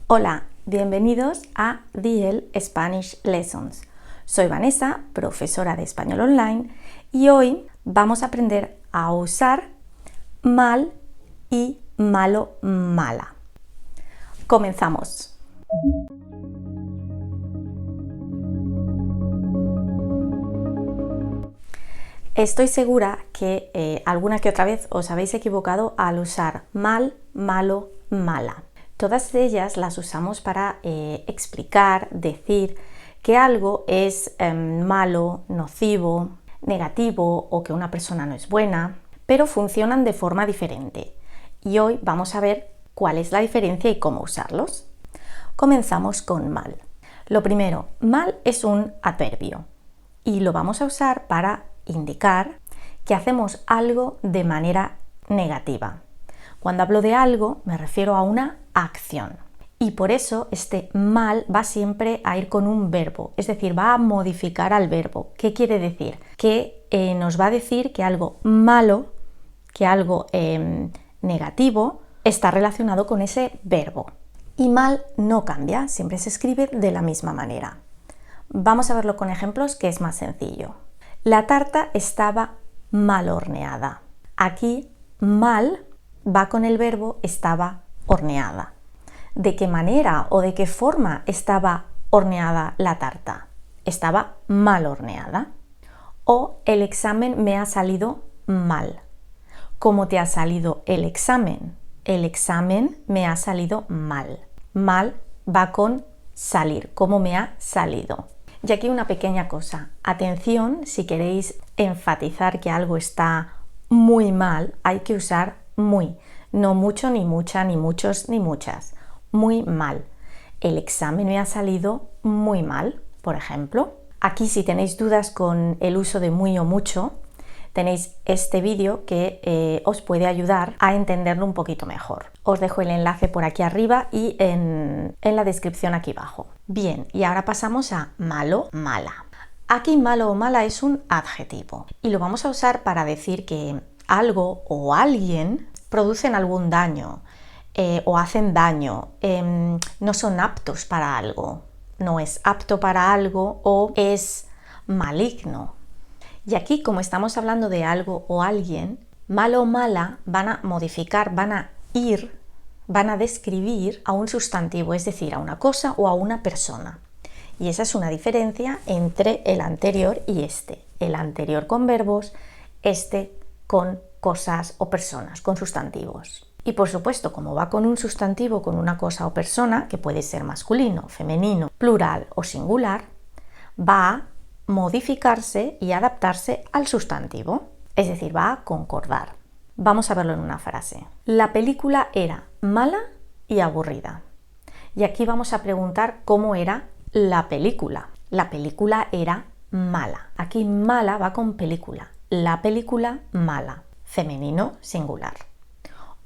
Hola, bienvenidos a DL Spanish Lessons. Soy Vanessa, profesora de español online, y hoy vamos a aprender a usar mal y malo, mala. Comenzamos. Estoy segura que alguna que otra vez os habéis equivocado al usar mal, malo, mala. Todas ellas las usamos para explicar, decir que algo es malo, nocivo, negativo o que una persona no es buena, pero funcionan de forma diferente. Y hoy vamos a ver cuál es la diferencia y cómo usarlos. Comenzamos con mal. Lo primero, mal es un adverbio y lo vamos a usar para indicar que hacemos algo de manera negativa. Cuando hablo de algo me refiero a una acción y por eso este mal va siempre a ir con un verbo, es decir, va a modificar al verbo. ¿Qué quiere decir? Que nos va a decir que algo malo, que algo negativo está relacionado con ese verbo. Y mal no cambia, siempre se escribe de la misma manera. Vamos a verlo con ejemplos que es más sencillo. La tarta estaba mal horneada. Aquí mal va con el verbo estaba horneada. ¿De qué manera o de qué forma estaba horneada la tarta? Estaba mal horneada. O el examen me ha salido mal. ¿Cómo te ha salido el examen? El examen me ha salido mal. Mal va con salir. ¿Cómo me ha salido? Y aquí una pequeña cosa. Atención, si queréis enfatizar que algo está muy mal, hay que usar muy. No mucho, ni mucha, ni muchos, ni muchas. Muy mal. El examen me ha salido muy mal, por ejemplo. Aquí, si tenéis dudas con el uso de muy o mucho, tenéis este vídeo que os puede ayudar a entenderlo un poquito mejor. Os dejo el enlace por aquí arriba y en la descripción aquí abajo. Bien, y ahora pasamos a malo, mala. Aquí malo o mala es un adjetivo y lo vamos a usar para decir que algo o alguien producen algún daño o hacen daño, no son aptos para algo, no es apto para algo o es maligno. Y aquí, como estamos hablando de algo o alguien, malo o mala van a modificar, van a describir a un sustantivo, es decir, a una cosa o a una persona. Y esa es una diferencia entre el anterior y este. El anterior con verbos, este con cosas o personas, con sustantivos. Y por supuesto, como va con un sustantivo, con una cosa o persona, que puede ser masculino, femenino, plural o singular, va a modificarse y adaptarse al sustantivo, es decir, va a concordar. Vamos a verlo en una frase. La película era mala y aburrida. Y aquí vamos a preguntar cómo era la película. La película era mala. Aquí mala va con película. La película mala. Femenino singular.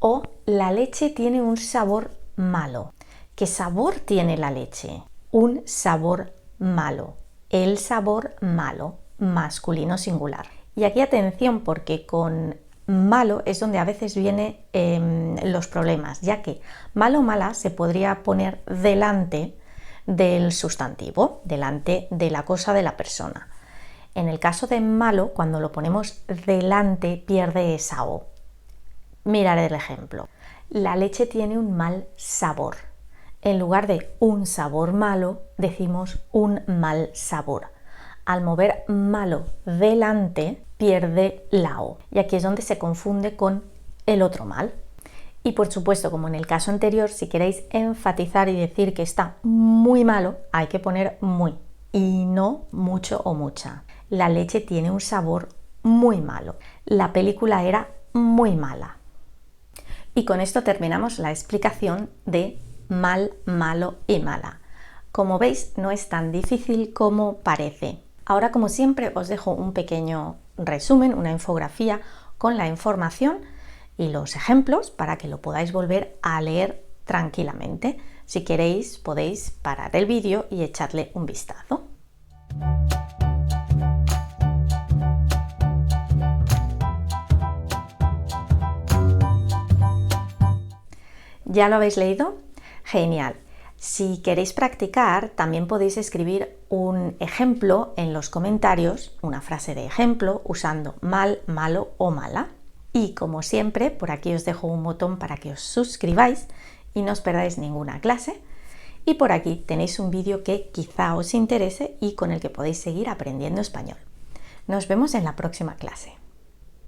O la leche tiene un sabor malo. ¿Qué sabor tiene la leche? Un sabor malo. El sabor malo, masculino singular. Y aquí atención, porque con malo es donde a veces vienen los problemas, ya que malo o mala se podría poner delante del sustantivo, delante de la cosa, de la persona. En el caso de malo, cuando lo ponemos delante, pierde esa O. Mirad el ejemplo. La leche tiene un mal sabor. En lugar de un sabor malo, decimos un mal sabor. Al mover malo delante, pierde la O. Y aquí es donde se confunde con el otro mal. Y por supuesto, como en el caso anterior, si queréis enfatizar y decir que está muy malo, hay que poner muy y no mucho o mucha. La leche tiene un sabor muy malo. La película era muy mala. Y con esto terminamos la explicación de mal, malo y mala. Como veis, no es tan difícil como parece. Ahora, como siempre, os dejo un pequeño resumen, una infografía con la información y los ejemplos para que lo podáis volver a leer tranquilamente. Si queréis, podéis parar el vídeo y echarle un vistazo. ¿Ya lo habéis leído? Genial. Si queréis practicar, también podéis escribir un ejemplo en los comentarios, una frase de ejemplo usando mal, malo o mala. Y como siempre, por aquí os dejo un botón para que os suscribáis y no os perdáis ninguna clase. Y por aquí tenéis un vídeo que quizá os interese y con el que podéis seguir aprendiendo español. Nos vemos en la próxima clase.